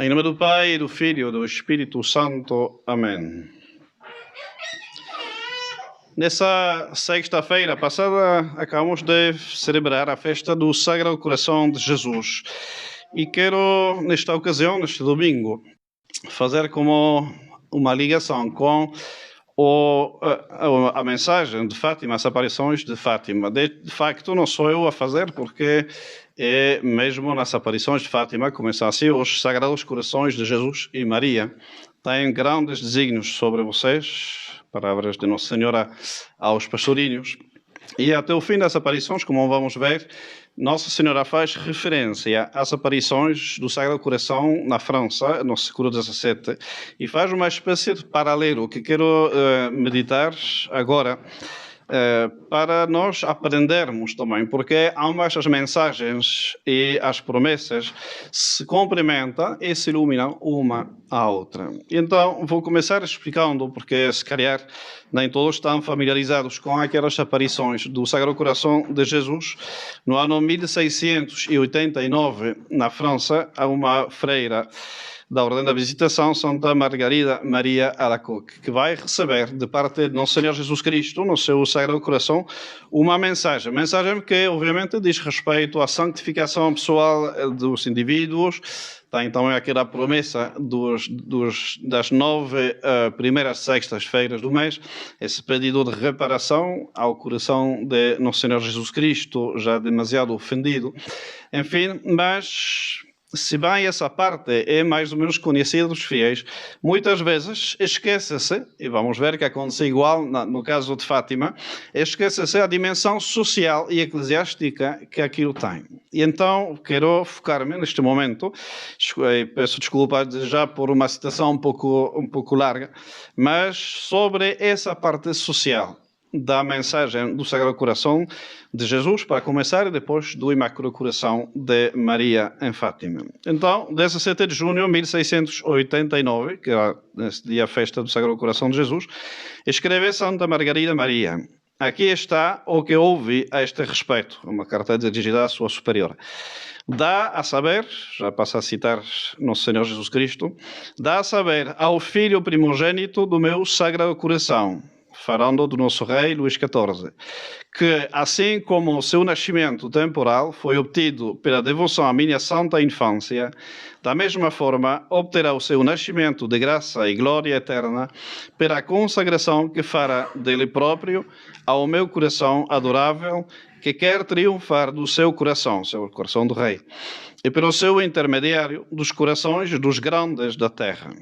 Em nome do Pai, do Filho e do Espírito Santo. Amém. Nessa sexta-feira passada, acabamos de celebrar a festa do Sagrado Coração de Jesus. E quero, nesta ocasião, neste domingo, fazer como uma ligação com a mensagem de Fátima, as aparições de Fátima. De facto, não sou eu a fazer, porque é mesmo nas aparições de Fátima, começam assim os Sagrados Corações de Jesus e Maria. Têm grandes desígnios sobre vocês, palavras de Nossa Senhora aos pastorinhos. E até o fim das aparições, como vamos ver, Nossa Senhora faz referência às aparições do Sagrado Coração na França, no século XVII, e faz uma espécie de paralelo que quero meditar agora, para nós aprendermos também, porque ambas as mensagens e as promessas se complementam e se iluminam uma à outra. Então, vou começar explicando, porque se calhar nem todos estão familiarizados com aquelas aparições do Sagrado Coração de Jesus. No ano 1689, na França, há uma freira da Ordem da Visitação, Santa Margarida Maria Alacoque, que vai receber de parte de Nosso Senhor Jesus Cristo, no seu Sagrado Coração, uma mensagem que obviamente diz respeito à santificação pessoal dos indivíduos. Tem também aquela promessa das 9 primeiras sextas-feiras do mês, esse pedido de reparação ao coração de Nosso Senhor Jesus Cristo, já demasiado ofendido. Enfim, mas se bem essa parte é mais ou menos conhecida dos fiéis, muitas vezes esquece-se, e vamos ver que acontece igual no caso de Fátima, esquece-se a dimensão social e eclesiástica que aquilo tem. E então quero focar-me neste momento, peço desculpa já por uma citação um pouco larga, mas sobre essa parte social da mensagem do Sagrado Coração de Jesus, para começar, e depois do Imaculado Coração de Maria em Fátima. Então, 17 de junho de 1689, que era nesse dia a festa do Sagrado Coração de Jesus, escreve Santa Margarida Maria: aqui está o que ouvi a este respeito, uma carta dirigida à sua superiora. Dá a saber, já passo a citar Nosso Senhor Jesus Cristo, dá a saber ao Filho primogênito do meu Sagrado Coração, falando do nosso rei Luís XIV, que, assim como o seu nascimento temporal foi obtido pela devoção à minha santa infância, da mesma forma obterá o seu nascimento de graça e glória eterna pela consagração que fará dele próprio ao meu coração adorável, que quer triunfar do seu coração do rei, e pelo seu intermediário dos corações dos grandes da terra.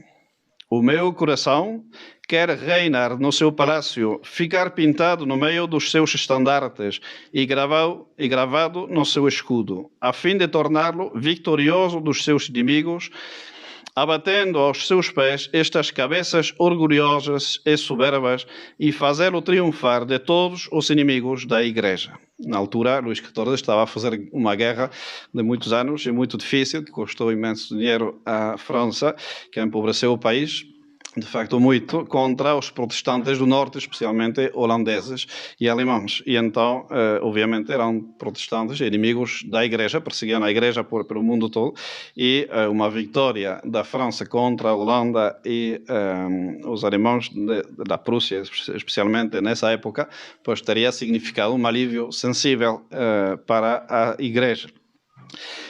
O meu coração quer reinar no seu palácio, ficar pintado no meio dos seus estandartes e gravado no seu escudo, a fim de torná-lo vitorioso dos seus inimigos, abatendo aos seus pés estas cabeças orgulhosas e soberbas e fazê-lo triunfar de todos os inimigos da Igreja. Na altura, Luís XIV estava a fazer uma guerra de muitos anos e muito difícil, que custou imenso dinheiro à França, que empobreceu o país, de facto muito, contra os protestantes do norte, especialmente holandeses e alemães. E então, obviamente, eram protestantes, inimigos da Igreja, perseguiam a Igreja pelo mundo todo, e uma vitória da França contra a Holanda e os alemães da Prússia, especialmente nessa época, pois teria significado um alívio sensível para a Igreja.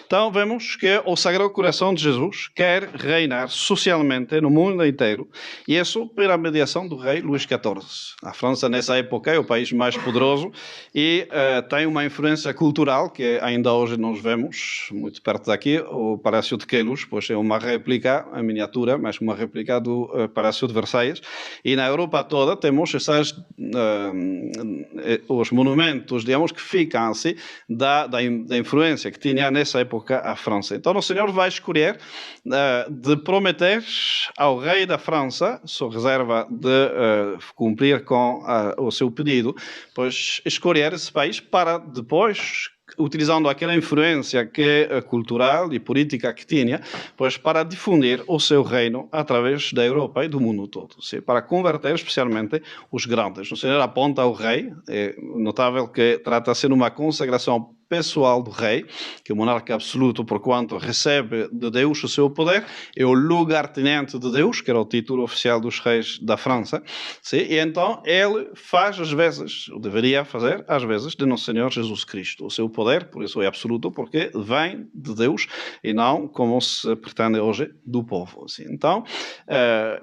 Então, vemos que o Sagrado Coração de Jesus quer reinar socialmente no mundo inteiro, e isso pela mediação do rei Luís XIV. A França, nessa época, é o país mais poderoso e tem uma influência cultural que ainda hoje nós vemos muito perto daqui. O Palácio de Queluz, pois é uma réplica, a miniatura, mas uma réplica do Palácio de Versalhes. E na Europa toda temos os monumentos, digamos, que ficam assim da influência que tinha nessa época a França. Então o Senhor vai escolher de prometer ao rei da França, sob reserva de cumprir com o seu pedido, pois escolher esse país para depois, utilizando aquela influência que cultural e política que tinha, pois para difundir o seu reino através da Europa e do mundo todo, para converter especialmente os grandes. O Senhor aponta ao rei, é notável que trata-se de uma consagração pessoal do rei, que é o monarca absoluto, porquanto recebe de Deus o seu poder, é o lugartenente de Deus, que era o título oficial dos reis da França, sim? E então ele faz às vezes, ou deveria fazer às vezes, de Nosso Senhor Jesus Cristo. O seu poder, por isso é absoluto, porque vem de Deus e não, como se pretende hoje, do povo. Assim. Então,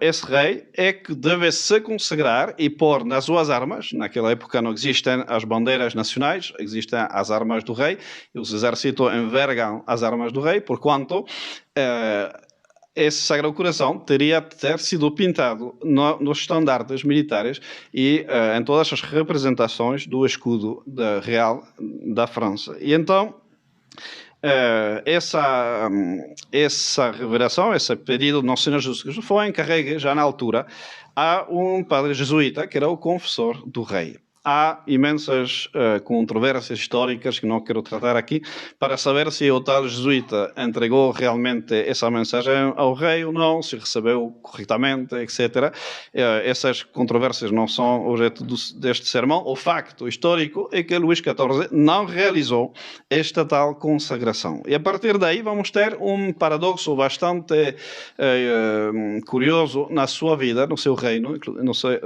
esse rei é que deve se consagrar e pôr nas suas armas, naquela época não existem as bandeiras nacionais, existem as armas do rei, e os exércitos envergam as armas do rei, porquanto esse Sagrado Coração teria de ter sido pintado nos estandartes militares e em todas as representações do escudo real da França. E então, essa revelação, esse pedido de Nosso Senhor Jesus Cristo foi encarregue já na altura a um padre jesuíta que era o confessor do rei. Há imensas controvérsias históricas que não quero tratar aqui para saber se o tal jesuíta entregou realmente essa mensagem ao rei ou não, se recebeu corretamente, etc. Essas controvérsias não são objeto deste sermão. O facto histórico é que Luís XIV não realizou esta tal consagração. E a partir daí vamos ter um paradoxo bastante curioso na sua vida, no seu reino,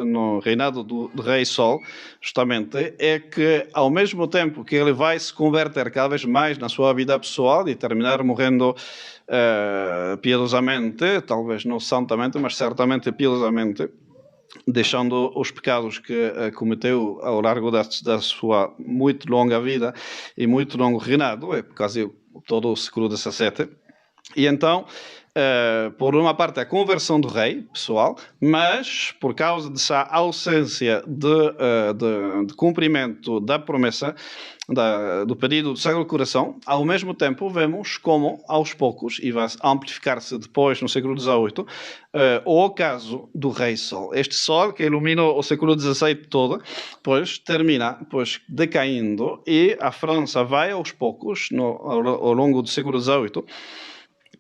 no reinado do rei Sol, justamente, é que ao mesmo tempo que ele vai se converter cada vez mais na sua vida pessoal e terminar morrendo piedosamente, talvez não santamente, mas certamente piedosamente, deixando os pecados que cometeu ao largo da sua muito longa vida e muito longo reinado, é quase todo o século XVII. E então, por uma parte, a conversão do rei, pessoal, mas por causa dessa ausência de cumprimento da promessa, do pedido do Sagrado Coração, ao mesmo tempo vemos como, aos poucos, e vai amplificar-se depois no século XVIII, o ocaso do rei Sol. Este Sol que iluminou o século XVII todo, pois termina decaindo, e a França vai aos poucos, ao longo do século XVIII,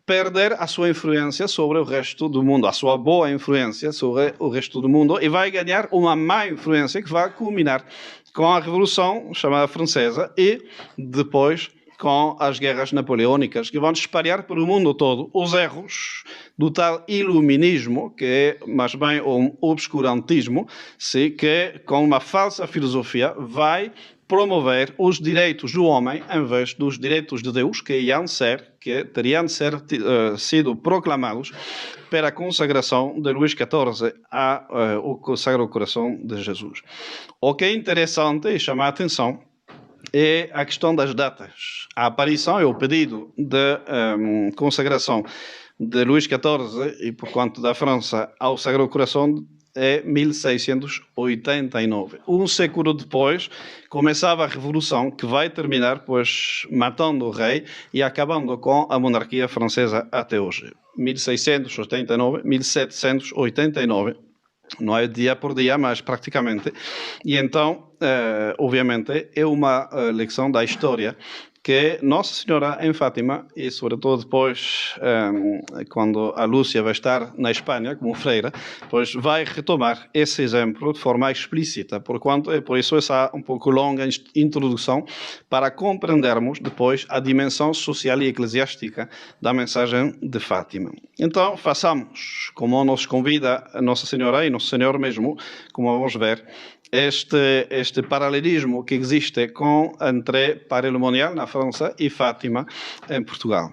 perder a sua influência sobre o resto do mundo, a sua boa influência sobre o resto do mundo, e vai ganhar uma má influência que vai culminar com a Revolução chamada Francesa e depois com as guerras napoleônicas, que vão espalhar pelo mundo todo os erros do tal iluminismo, que é mais bem um obscurantismo, que com uma falsa filosofia vai promover os direitos do homem em vez dos direitos de Deus, que teriam de ser sido proclamados pela consagração de Luís XIV ao Sagrado Coração de Jesus. O que é interessante e chama a atenção é a questão das datas. A aparição e o pedido de consagração de Luís XIV e, por quanto da França, ao Sagrado Coração é 1689. Um século depois, começava a Revolução, que vai terminar, pois, matando o rei e acabando com a monarquia francesa até hoje. 1689, 1789. Não é dia por dia, mas praticamente. E então, obviamente, é uma lição da história que Nossa Senhora em Fátima, e sobretudo depois, quando a Lúcia vai estar na Espanha como freira, pois vai retomar esse exemplo de forma explícita, porquanto é por isso essa um pouco longa introdução para compreendermos depois a dimensão social e eclesiástica da mensagem de Fátima. Então, façamos, como nos convida a Nossa Senhora e Nosso Senhor mesmo, como vamos ver, este paralelismo que existe entre Paray-le-Monial, na França, e Fátima, em Portugal.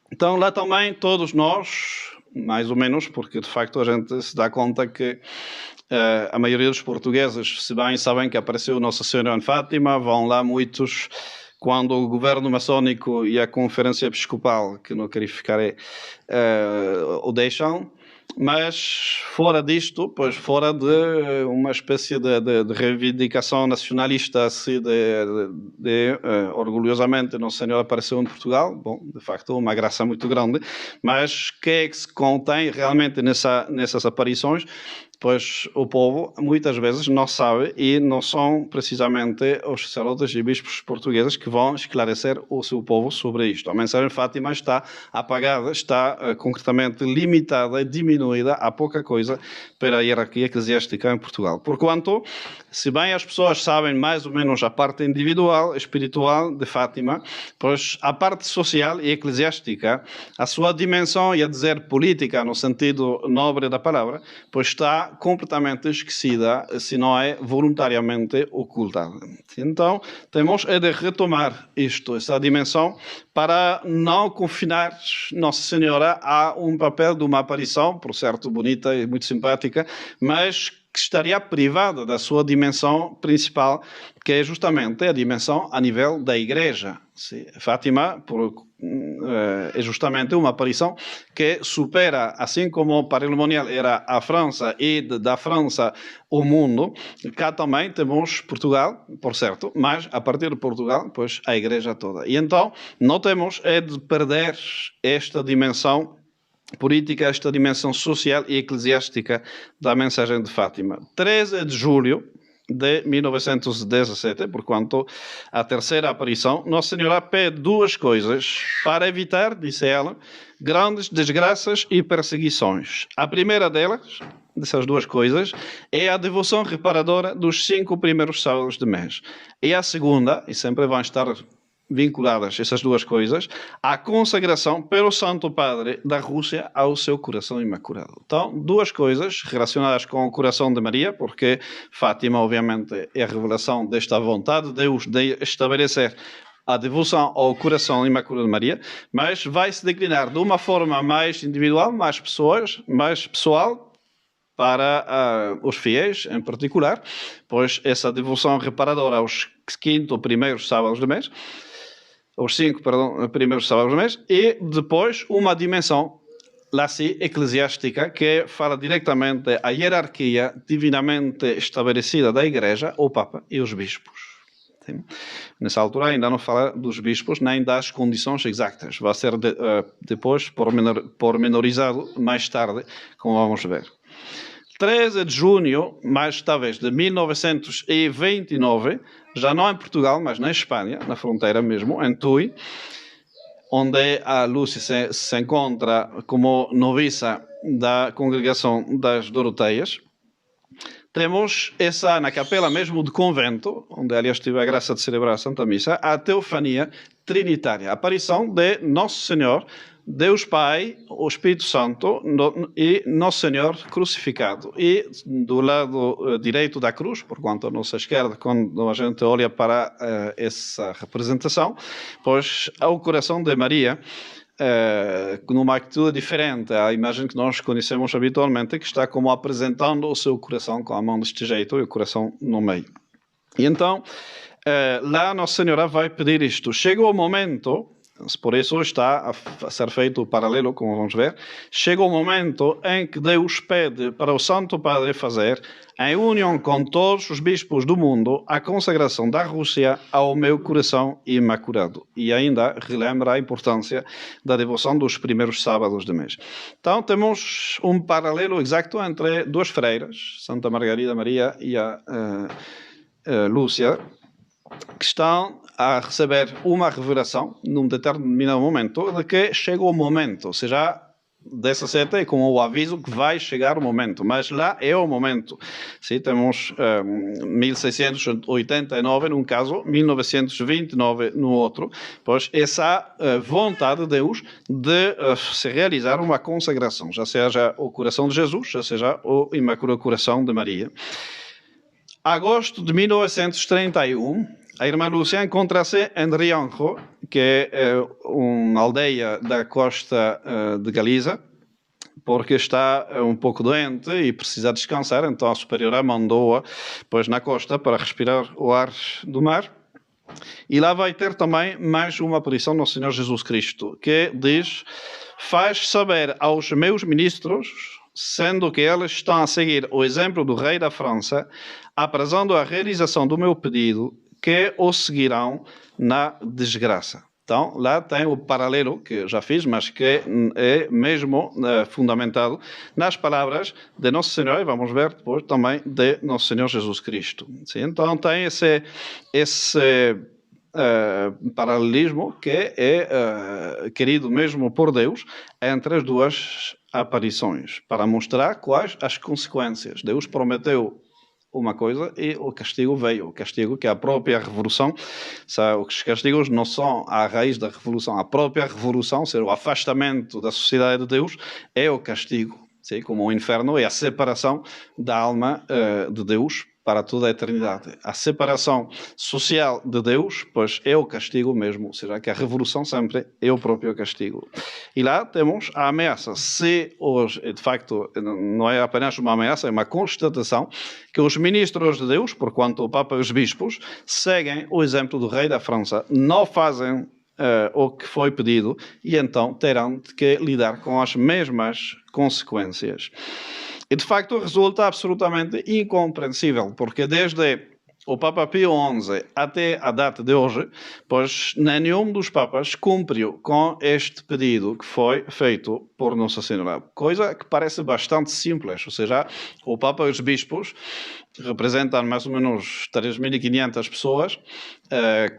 Então, lá também, todos nós, mais ou menos, porque de facto a gente se dá conta que a maioria dos portugueses, se bem sabem que apareceu Nossa Senhora em Fátima, vão lá muitos quando o governo maçónico e a conferência episcopal, que não qualificarei, o deixam. Mas fora disto, pois fora de uma espécie de reivindicação nacionalista, assim, orgulhosamente Nosso Senhor apareceu em Portugal, bom, de facto uma graça muito grande, mas o que é que se contém realmente nessas aparições, pois o povo muitas vezes não sabe e não são precisamente os sacerdotes e bispos portugueses que vão esclarecer o seu povo sobre isto. A mensagem de Fátima está apagada, está concretamente limitada e diminuída a pouca coisa para a hierarquia eclesiástica em Portugal. Porquanto, se bem as pessoas sabem mais ou menos a parte individual, espiritual de Fátima, pois a parte social e eclesiástica, a sua dimensão, ia dizer política no sentido nobre da palavra, pois está completamente esquecida, se não é voluntariamente ocultada. Então, temos de retomar isto, essa dimensão, para não confinar Nossa Senhora a um papel de uma aparição, por certo bonita e muito simpática, mas que estaria privada da sua dimensão principal, que é justamente a dimensão a nível da Igreja. Fátima é justamente uma aparição que supera, assim como o patrimonial era a França e da França o mundo, cá também temos Portugal, por certo, mas a partir de Portugal, pois a Igreja toda. E então não temos de perder esta dimensão política, esta dimensão social e eclesiástica da mensagem de Fátima. 13 de julho de 1917, porquanto a terceira aparição, Nossa Senhora pede duas coisas para evitar, disse ela, grandes desgraças e perseguições. A primeira delas, dessas duas coisas, é a devoção reparadora dos 5 primeiros sábados de mês. E a segunda, e sempre vão estar vinculadas essas duas coisas, a consagração pelo Santo Padre da Rússia ao seu coração imaculado. Então, duas coisas relacionadas com o coração de Maria, porque Fátima, obviamente, é a revelação desta vontade de Deus de estabelecer a devoção ao coração imaculado de Maria, mas vai se declinar de uma forma mais individual, mais pessoal, para os fiéis em particular, pois essa devoção reparadora aos 5 primeiros sábados do mês, os 5 primeiros sábados do mês, e depois uma dimensão lá sim eclesiástica que fala diretamente à hierarquia divinamente estabelecida da Igreja, o Papa e os bispos. Sim. Nessa altura ainda não fala dos bispos nem das condições exatas. Vai ser depois pormenorizado mais tarde, como vamos ver. 13 de junho, mais talvez, de 1929, já não em Portugal, mas na Espanha, na fronteira mesmo, em Tui, onde a Lúcia se encontra como noviça da congregação das Doroteias. Temos essa, na capela mesmo de convento, onde aliás tive a graça de celebrar a Santa Missa, a teofania trinitária, a aparição de Nosso Senhor, Deus Pai, o Espírito Santo e Nosso Senhor crucificado. E do lado direito da cruz, porquanto a nossa esquerda, quando a gente olha para essa representação, pois ao coração de Maria, numa atitude diferente à imagem que nós conhecemos habitualmente, que está como apresentando o seu coração com a mão deste jeito e o coração no meio. E então, lá Nossa Senhora vai pedir isto. Chega o momento, por isso está a ser feito o paralelo, como vamos ver, chega o momento em que Deus pede para o Santo Padre fazer, em união com todos os bispos do mundo, a consagração da Rússia ao meu coração imaculado. E ainda relembra a importância da devoção dos primeiros sábados do mês. Então temos um paralelo exato entre duas freiras, Santa Margarida Maria e a Lúcia, que estão a receber uma revelação num determinado momento de que chega o momento, ou seja, 17 é como o aviso que vai chegar o momento, mas lá é o momento. Sim, temos 1689 num caso, 1929 no outro, pois essa vontade de Deus de se realizar uma consagração, já seja o coração de Jesus, já seja o Imaculado Coração de Maria. Agosto de 1931, a irmã Lúcia encontra-se em Rianjo, que é uma aldeia da costa de Galiza, porque está um pouco doente e precisa descansar, então a superiora mandou-a pois na costa para respirar o ar do mar. E lá vai ter também mais uma aparição do Senhor Jesus Cristo, que diz: faz saber aos meus ministros, sendo que eles estão a seguir o exemplo do rei da França, apressando a realização do meu pedido, que o seguirão na desgraça. Então, lá tem o paralelo que já fiz, mas que é mesmo fundamentado nas palavras de Nosso Senhor, e vamos ver depois também de Nosso Senhor Jesus Cristo. Sim? Então, tem esse paralelismo que é querido mesmo por Deus entre as duas aparições, para mostrar quais as consequências. Deus prometeu uma coisa e o castigo veio. O castigo que é a própria revolução. Os castigos não são a raiz da revolução. A própria revolução, ou seja, o afastamento da sociedade de Deus, é o castigo. Sim? Como o inferno é a separação da alma de Deus para toda a eternidade. A separação social de Deus, pois é o castigo mesmo, ou seja, que a revolução sempre é o próprio castigo. E lá temos a ameaça. Se hoje, de facto, não é apenas uma ameaça, é uma constatação que os ministros de Deus, porquanto o Papa e os bispos, seguem o exemplo do rei da França, não fazem o que foi pedido e então terão que lidar com as mesmas consequências. E, de facto, resulta absolutamente incompreensível, porque desde o Papa Pio XI até a data de hoje, pois nenhum dos papas cumpriu com este pedido que foi feito por Nossa Senhora. Coisa que parece bastante simples, ou seja, o Papa e os bispos representam mais ou menos 3.500 pessoas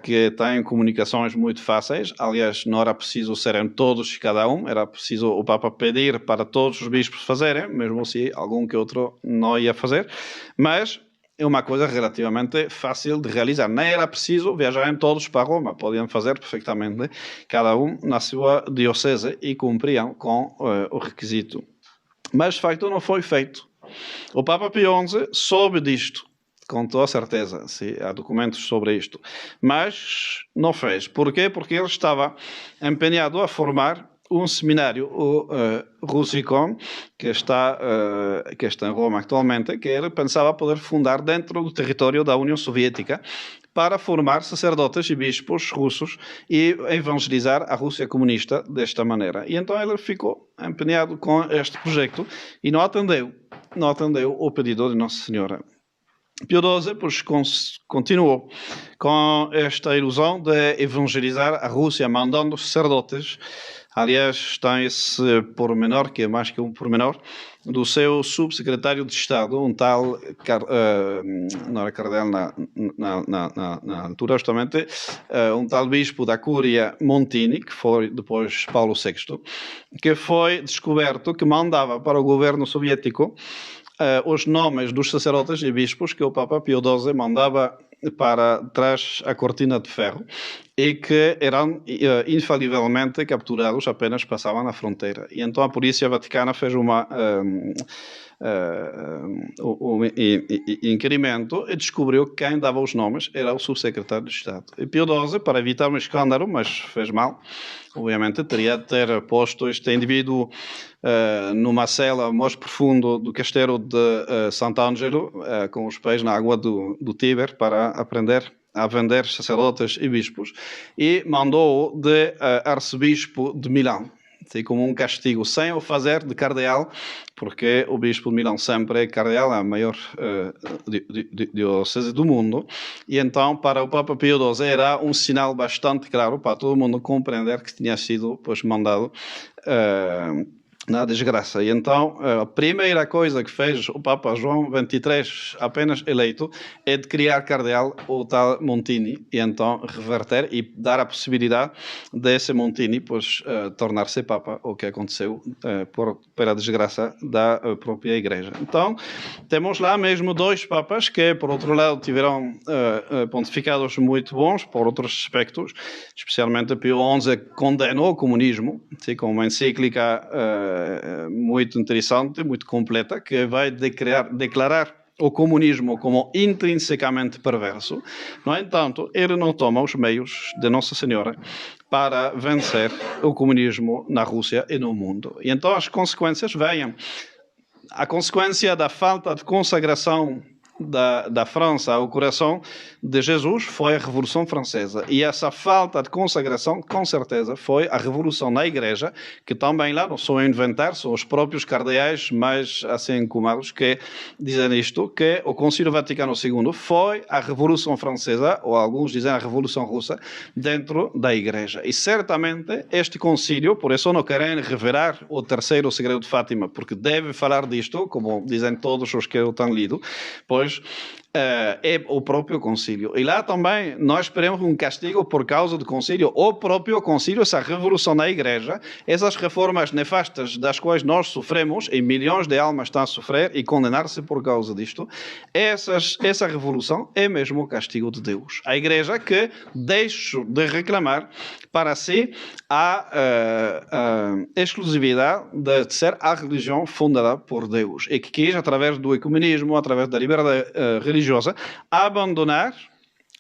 que têm comunicações muito fáceis. Aliás, não era preciso serem todos e cada um, era preciso o Papa pedir para todos os bispos fazerem, mesmo se algum que outro não ia fazer. Mas é uma coisa relativamente fácil de realizar. Nem era preciso viajarem todos para Roma. Podiam fazer perfeitamente, cada um na sua diocese, e cumpriam com o requisito. Mas, de facto, não foi feito. O Papa Pio XI soube disto, com toda certeza. Sim, há documentos sobre isto. Mas não fez. Porquê? Porque ele estava empenhado a formar um seminário, o Russicon, que está em Roma atualmente, que ele pensava poder fundar dentro do território da União Soviética para formar sacerdotes e bispos russos e evangelizar a Rússia comunista desta maneira. E então ele ficou empenhado com este projeto e não atendeu o pedido de Nossa Senhora. Pio XII, pois, continuou com esta ilusão de evangelizar a Rússia, mandando sacerdotes. Aliás, tem esse pormenor, que é mais que um pormenor, do seu subsecretário de Estado, um tal, não era cardeal na altura, justamente, um tal bispo da Cúria Montini, que foi depois Paulo VI, que foi descoberto que mandava para o governo soviético os nomes dos sacerdotes e bispos que o Papa Pio XII mandava para trás a cortina de ferro e que eram infalivelmente capturados apenas passavam na fronteira. E então a polícia vaticana fez um inquerimento e descobriu que quem dava os nomes era o subsecretário de Estado. E Pio XII, para evitar um escândalo, mas fez mal, obviamente, teria de ter posto este indivíduo numa cela mais profundo do castelo de Sant'Angelo, com os pés na água do Tíber, para aprender a vender sacerdotes e bispos, e mandou-o de arcebispo de Milão, assim, como um castigo, sem o fazer de cardeal, porque o bispo de Milão sempre é cardeal, a maior diocese do mundo, e então para o Papa Pio XII era um sinal bastante claro para todo mundo compreender que tinha sido, pois, mandado na desgraça. E então a primeira coisa que fez o Papa João XXIII, apenas eleito, é de criar cardeal o tal Montini, e então reverter e dar a possibilidade desse Montini, pois, tornar-se Papa, o que aconteceu pela desgraça da própria Igreja. Então temos lá mesmo dois Papas que, por outro lado, tiveram pontificados muito bons por outros aspectos, especialmente Pio XI condenou o comunismo, assim, com uma encíclica muito interessante, muito completa, que vai declarar o comunismo como intrinsecamente perverso. No entanto, ele não toma os meios de Nossa Senhora para vencer o comunismo na Rússia e no mundo. E então as consequências vêm. A consequência da falta de consagração da França ao coração de Jesus foi a Revolução Francesa. E essa falta de consagração, com certeza, foi a Revolução na Igreja, que também lá não são a inventar, são os próprios cardeais mais assim encumados que dizem isto, que o Concílio Vaticano II foi a Revolução Francesa, ou alguns dizem a Revolução Russa, dentro da Igreja. E certamente este concílio, por isso não querem revelar o terceiro segredo de Fátima, porque deve falar disto, como dizem todos os que eu tenho lido, pois é o próprio concílio. E lá também nós esperamos um castigo por causa do concílio. O próprio concílio, essa revolução na Igreja, essas reformas nefastas das quais nós sofremos, e milhões de almas estão a sofrer e condenar-se por causa disto, essa revolução é mesmo o castigo de Deus. A Igreja que deixou de reclamar para si a exclusividade de ser a religião fundada por Deus e que quis, através do ecumenismo, através da liberdade religiosa, abandonar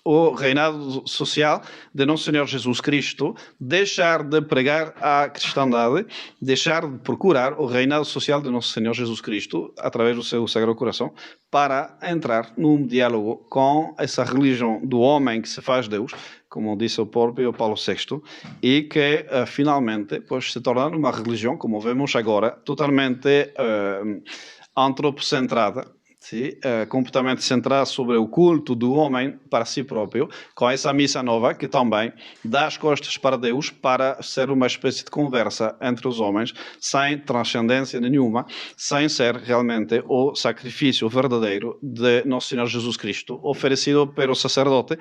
o reinado social de Nosso Senhor Jesus Cristo, deixar de pregar a cristandade, deixar de procurar o reinado social de Nosso Senhor Jesus Cristo, através do seu Sagrado Coração, para entrar num diálogo com essa religião do homem que se faz Deus, como disse o próprio Paulo VI, e que finalmente pois, se torna uma religião, como vemos agora, totalmente antropocentrada, sim, completamente centrada sobre o culto do homem para si próprio, com essa missa nova que também dá as costas para Deus para ser uma espécie de conversa entre os homens, sem transcendência nenhuma, sem ser realmente o sacrifício verdadeiro de Nosso Senhor Jesus Cristo, oferecido pelo sacerdote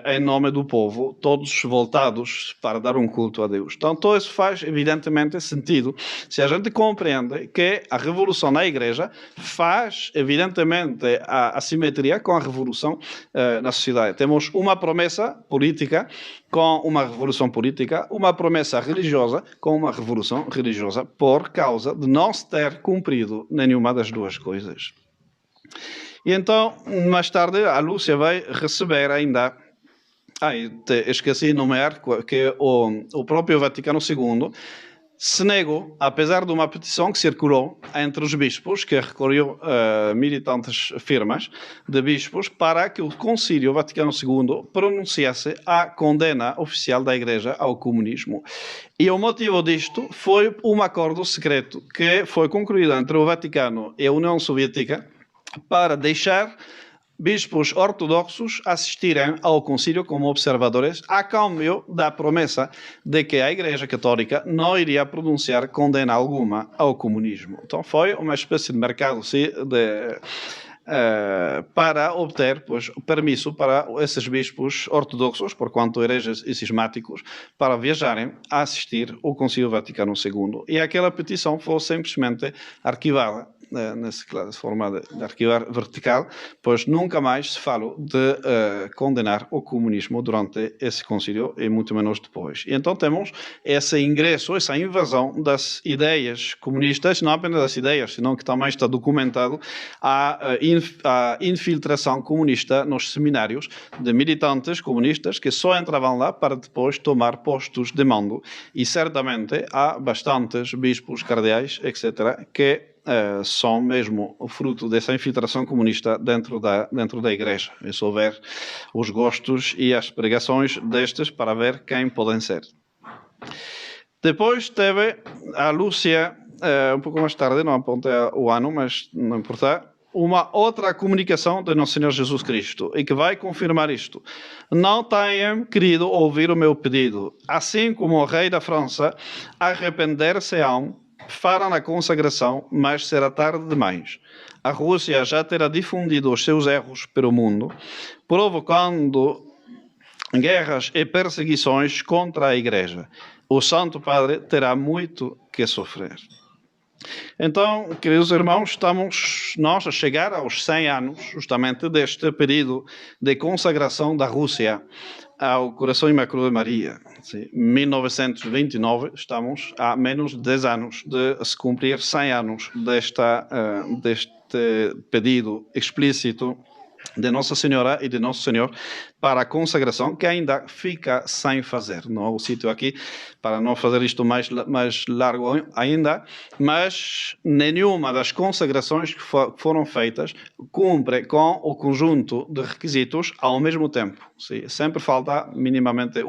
em nome do povo, todos voltados para dar um culto a Deus. Então, todo isso faz, evidentemente, sentido se a gente compreende que a revolução na Igreja faz, evidentemente, a simetria com a revolução na sociedade. Temos uma promessa política com uma revolução política, uma promessa religiosa com uma revolução religiosa, por causa de não se ter cumprido nenhuma das duas coisas. E então, mais tarde, a Lúcia vai receber ainda... esqueci de nomear que o próprio Vaticano II se negou, apesar de uma petição que circulou entre os bispos, que recolheu militantes firmas de bispos, para que o Concílio Vaticano II pronunciasse a condena oficial da Igreja ao comunismo. E o motivo disto foi um acordo secreto que foi concluído entre o Vaticano e a União Soviética para deixar bispos ortodoxos assistirem ao concílio como observadores, a câmbio da promessa de que a Igreja Católica não iria pronunciar condena alguma ao comunismo. Então foi uma espécie de mercado para obter pois, o permisso para esses bispos ortodoxos, porquanto hereges e cismáticos, para viajarem a assistir ao Concílio Vaticano II. E aquela petição foi simplesmente arquivada nessa forma de arquivar vertical, pois nunca mais se falou de condenar o comunismo durante esse concílio e muito menos depois. E então temos esse ingresso, essa invasão das ideias comunistas, não apenas das ideias, senão que também está documentado a infiltração comunista nos seminários de militantes comunistas que só entravam lá para depois tomar postos de mando. E certamente há bastantes bispos, cardeais, etc., que são mesmo o fruto dessa infiltração comunista dentro da Igreja. É só ver os gostos e as pregações destes para ver quem podem ser. Depois teve a Lúcia, um pouco mais tarde, não apontei o ano, mas não importa, uma outra comunicação de Nosso Senhor Jesus Cristo e que vai confirmar isto. Não tenham querido ouvir o meu pedido, assim como o rei da França arrepender-se-ão, farão a consagração, mas será tarde demais. A Rússia já terá difundido os seus erros pelo mundo, provocando guerras e perseguições contra a Igreja. O Santo Padre terá muito que sofrer. Então, queridos irmãos, estamos nós a chegar aos 100 anos, justamente, deste período de consagração da Rússia ao Coração Imaculado de Maria. Sim, 1929, estamos a menos de 10 anos de se cumprir 100 anos deste pedido explícito de Nossa Senhora e de Nosso Senhor para a consagração, que ainda fica sem fazer. Não há o sítio aqui para não fazer isto mais largo ainda, mas nenhuma das consagrações que foram feitas cumpre com o conjunto de requisitos ao mesmo tempo. Sim, sempre falta minimamente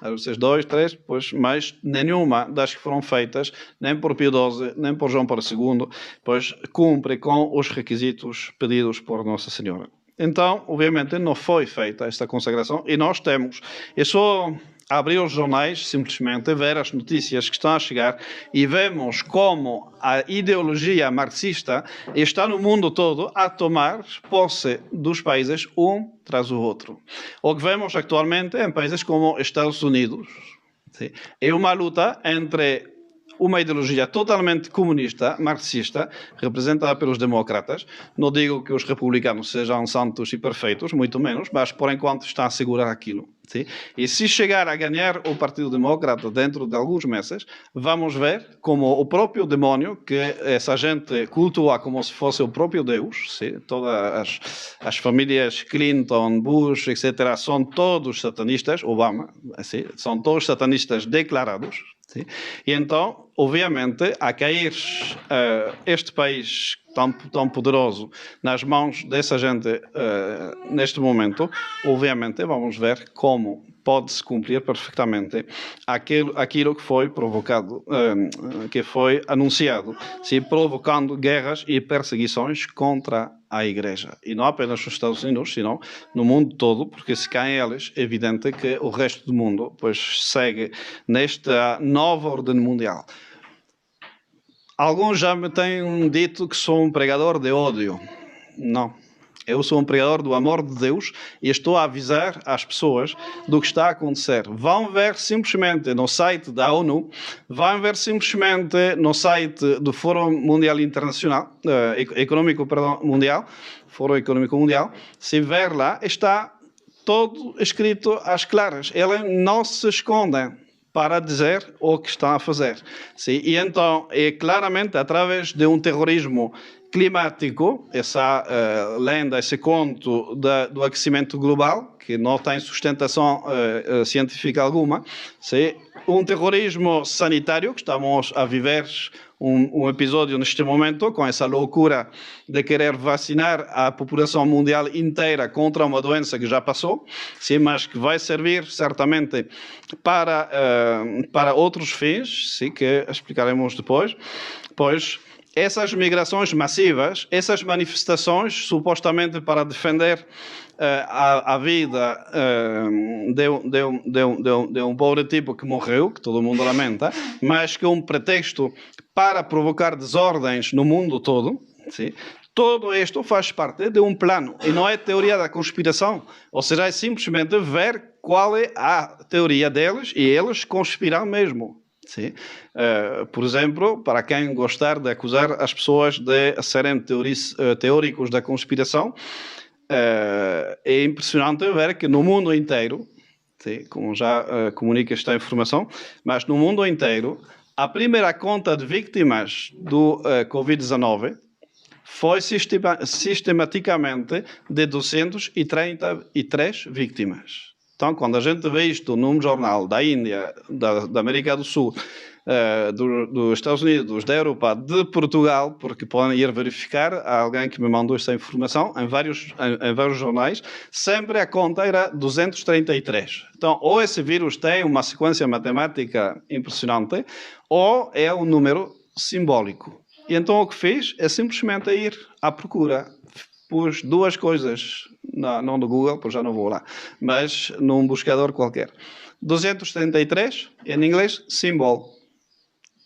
às vezes dois, três, pois, mas nenhuma das que foram feitas, nem por Pio XII, nem por João Paulo II, pois cumpre com os requisitos pedidos por Nossa Senhora. Então, obviamente, não foi feita esta consagração e nós temos. É só abrir os jornais, simplesmente ver as notícias que estão a chegar e vemos como a ideologia marxista está no mundo todo a tomar posse dos países um tras o outro. O que vemos atualmente em países como Estados Unidos, sim, é uma luta entre uma ideologia totalmente comunista, marxista, representada pelos democratas. Não digo que os republicanos sejam santos e perfeitos, muito menos, mas por enquanto está a segurar aquilo. Sim? E se chegar a ganhar o Partido Democrata dentro de alguns meses, vamos ver como o próprio demónio, que essa gente cultua como se fosse o próprio Deus, sim? Todas as famílias Clinton, Bush, etc., são todos satanistas, Obama, sim? São todos satanistas declarados. Sim? E então, obviamente, a cair este país tão poderoso nas mãos dessa gente neste momento, obviamente vamos ver como pode-se cumprir perfeitamente aquilo que foi provocado, que foi anunciado, sim, provocando guerras e perseguições contra a Igreja. E não apenas nos Estados Unidos, senão no mundo todo, porque se caem eles, é evidente que o resto do mundo pois, segue nesta nova ordem mundial. Alguns já me têm dito que sou um pregador de ódio. Não. Eu sou um pregador do amor de Deus e estou a avisar as pessoas do que está a acontecer. Vão ver simplesmente no site da ONU, vão ver simplesmente no site do Fórum Mundial Internacional, Mundial, Fórum Econômico Mundial, se ver lá, está todo escrito às claras. Eles não se escondem para dizer o que estão a fazer. Sim? E então, é claramente através de um terrorismo climático, essa lenda, esse conto do aquecimento global, que não tem sustentação científica alguma, sim? Um terrorismo sanitário, que estamos a viver um episódio neste momento, com essa loucura de querer vacinar a população mundial inteira contra uma doença que já passou, sim, mas que vai servir certamente para outros fins, sim, que explicaremos depois, pois essas migrações massivas, essas manifestações supostamente para defender a vida de um pobre tipo que morreu, que todo mundo lamenta, mas que é um pretexto para provocar desordens no mundo todo, sim? Todo isto faz parte de um plano e não é teoria da conspiração. Ou seja, é simplesmente ver qual é a teoria deles e eles conspiram mesmo. Sim. Por exemplo, para quem gostar de acusar as pessoas de serem teóricos da conspiração, é impressionante ver que no mundo inteiro, sim, como já comunica esta informação, mas no mundo inteiro, a primeira conta de vítimas do Covid-19 foi sistematicamente de 233 vítimas. Então, quando a gente vê isto num jornal da Índia, da América do Sul, dos Estados Unidos, da Europa, de Portugal, porque podem ir verificar, há alguém que me mandou esta informação, em vários jornais, sempre a conta era 233. Então, ou esse vírus tem uma sequência matemática impressionante, ou é um número simbólico. E então o que fiz é simplesmente ir à procura. Pus duas coisas, não no Google, porque já não vou lá, mas num buscador qualquer. 233, em inglês, symbol.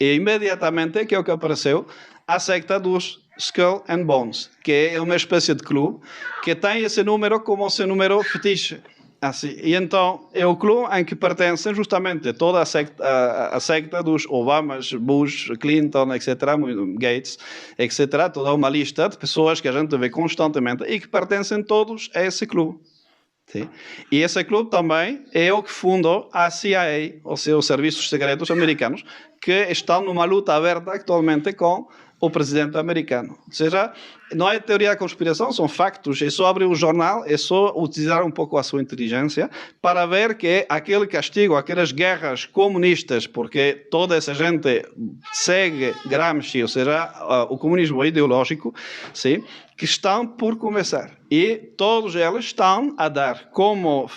E imediatamente, que é o que apareceu, a secta dos Skull and Bones, que é uma espécie de clube que tem esse número como seu número fetiche. Assim, e então é o clube em que pertencem justamente toda a secta dos Obamas, Bush, Clinton, etc., Gates, etc., toda uma lista de pessoas que a gente vê constantemente e que pertencem todos a esse clube. Sim? E esse clube também é o que fundou a CIA, ou seja, os serviços secretos americanos, que estão numa luta aberta atualmente com o presidente americano. Ou seja, não é teoria da conspiração, são factos. É só abrir o jornal, é só utilizar um pouco a sua inteligência para ver que aquele castigo, aquelas guerras comunistas, porque toda essa gente segue Gramsci, ou seja, o comunismo ideológico, sim, que estão por começar. E todos eles estão a dar como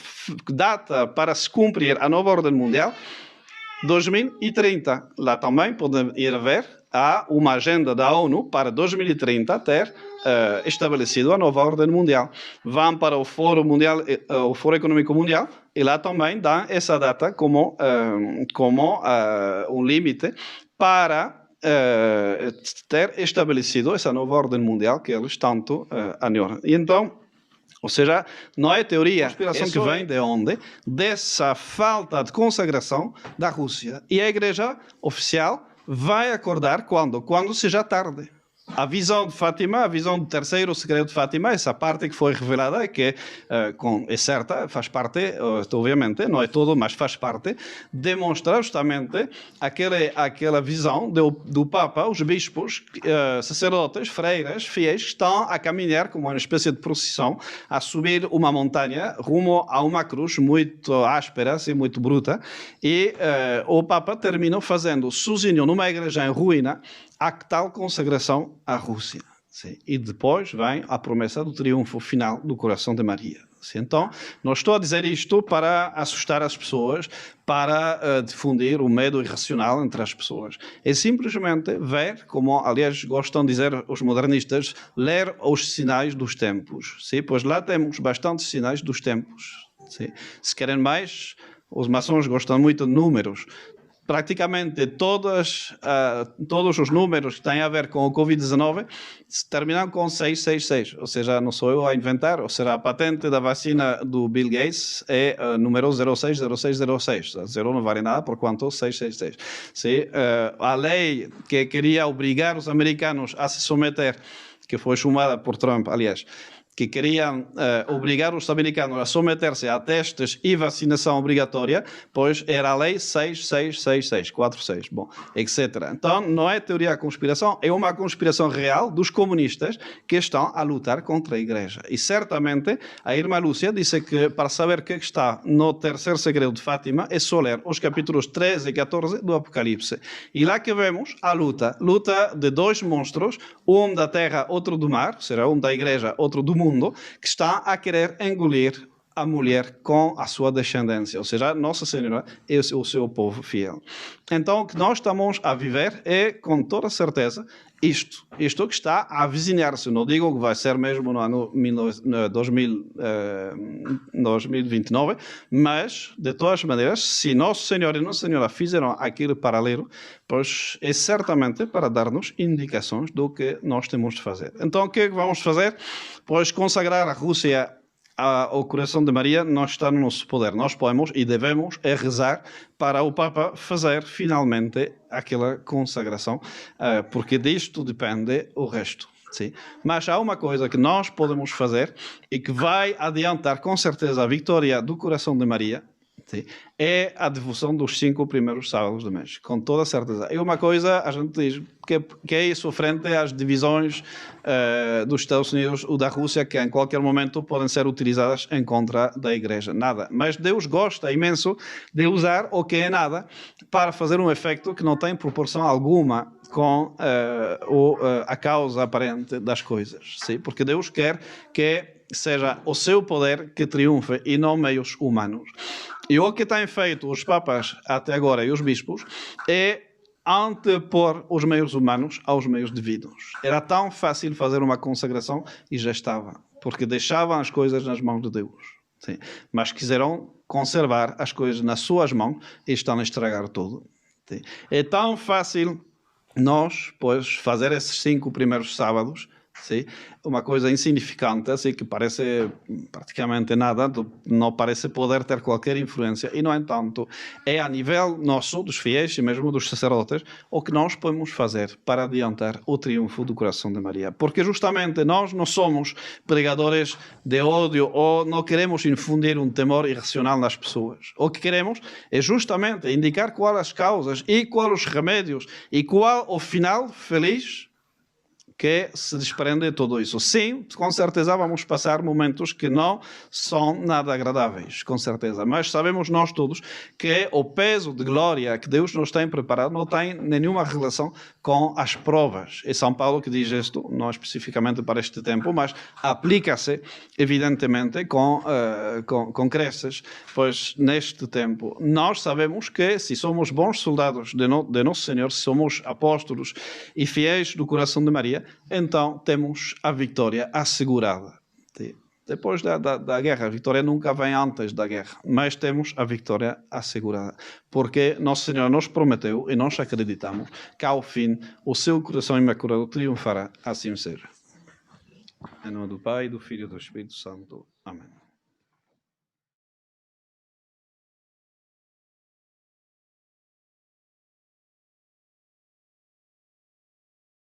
data para se cumprir a nova ordem mundial 2030. Lá também podem ir ver, há uma agenda da ONU para 2030 ter estabelecido a nova ordem mundial. Vão para o Fórum Mundial, o Fórum Econômico Mundial, e lá também dão essa data como um limite para ter estabelecido essa nova ordem mundial que eles tanto adoram. E então, ou seja, não é teoria, a conspiração que vem de onde? Dessa falta de consagração da Rússia. E a Igreja oficial vai acordar quando? Quando seja tarde. A visão de Fátima, a visão do terceiro segredo de Fátima, essa parte que foi revelada, que é certa, faz parte, obviamente, não é todo, mas faz parte, demonstra justamente aquela visão do Papa, os bispos, sacerdotes, freiras, fiéis, que estão a caminhar como uma espécie de procissão, a subir uma montanha rumo a uma cruz muito áspera, assim, muito bruta, e o Papa terminou fazendo sozinho numa igreja em ruína a tal consagração à Rússia. Sim. E depois vem a promessa do triunfo final do coração de Maria. Sim. Então, não estou a dizer isto para assustar as pessoas, para difundir o medo irracional entre as pessoas. É simplesmente ver, como aliás gostam de dizer os modernistas, ler os sinais dos tempos. Sim. Pois lá temos bastantes sinais dos tempos. Sim. Se querem mais, os maçons gostam muito de números. Praticamente todos os números que têm a ver com o Covid-19 terminam com 666, ou seja, não sou eu a inventar, ou seja, a patente da vacina do Bill Gates é número 060606, zero não vale nada, porquanto 666. Sim, a lei que queria obrigar os americanos a se submeter, que foi chamada por Trump, aliás, que queriam obrigar os americanos a submeter-se a testes e vacinação obrigatória, pois era a lei 666646, bom, etc. Então, não é teoria da conspiração, é uma conspiração real dos comunistas que estão a lutar contra a Igreja. E certamente a irmã Lúcia disse que para saber o que está no terceiro segredo de Fátima é só ler os capítulos 13 e 14 do Apocalipse. E lá que vemos a luta de dois monstros, um da terra, outro do mar, será um da Igreja, outro do mundo, que está a querer engolir a mulher com a sua descendência, ou seja, Nossa Senhora é o seu povo fiel. Então, o que nós estamos a viver é, com toda certeza, isto que está a avizinhar-se. Não digo que vai ser mesmo no ano 2029, mas, de todas as maneiras, se Nosso Senhor e Nossa Senhora fizeram aquilo paralelo, pois é certamente para dar-nos indicações do que nós temos de fazer. Então, o que é que vamos fazer? Pois consagrar a Rússia ao coração de Maria não está no nosso poder. Nós podemos e devemos rezar para o Papa fazer finalmente aquela consagração, porque disto depende o resto. Sim. Mas há uma coisa que nós podemos fazer e que vai adiantar com certeza a vitória do coração de Maria. Sim. É a devoção dos 5 primeiros sábados do mês, com toda certeza. É uma coisa, a gente diz, que é isso frente às divisões dos Estados Unidos ou da Rússia, que em qualquer momento podem ser utilizadas em contra da Igreja. Nada. Mas Deus gosta imenso de usar o que é nada para fazer um efeito que não tem proporção alguma com a causa aparente das coisas. Sim? Porque Deus quer que seja o seu poder que triunfe e não meios humanos. E o que têm feito os papas até agora e os bispos é antepor os meios humanos aos meios divinos. Era tão fácil fazer uma consagração e já estava, porque deixavam as coisas nas mãos de Deus. Sim. Mas quiseram conservar as coisas nas suas mãos e estão a estragar tudo. Sim. É tão fácil nós, pois, fazer esses 5 primeiros sábados, sim, uma coisa insignificante, assim, que parece praticamente nada, não parece poder ter qualquer influência, e, no entanto, é a nível nosso, dos fiéis e mesmo dos sacerdotes, o que nós podemos fazer para adiantar o triunfo do coração de Maria. Porque justamente nós não somos pregadores de ódio ou não queremos infundir um temor irracional nas pessoas. O que queremos é justamente indicar quais as causas e quais os remédios e qual o final feliz que se desprende de tudo isso. Sim, com certeza vamos passar momentos que não são nada agradáveis, com certeza. Mas sabemos nós todos que o peso de glória que Deus nos tem preparado não tem nenhuma relação com as provas. É São Paulo que diz isto, não especificamente para este tempo, mas aplica-se evidentemente com cresces, pois neste tempo nós sabemos que se somos bons soldados de Nosso Senhor, se somos apóstolos e fiéis do coração de Maria, então temos a vitória assegurada. Depois da guerra, a vitória nunca vem antes da guerra, mas temos a vitória assegurada, porque Nosso Senhor nos prometeu e nós acreditamos que ao fim o seu coração imaculado triunfará, assim seja. Em nome do Pai, do Filho e do Espírito Santo. Amém.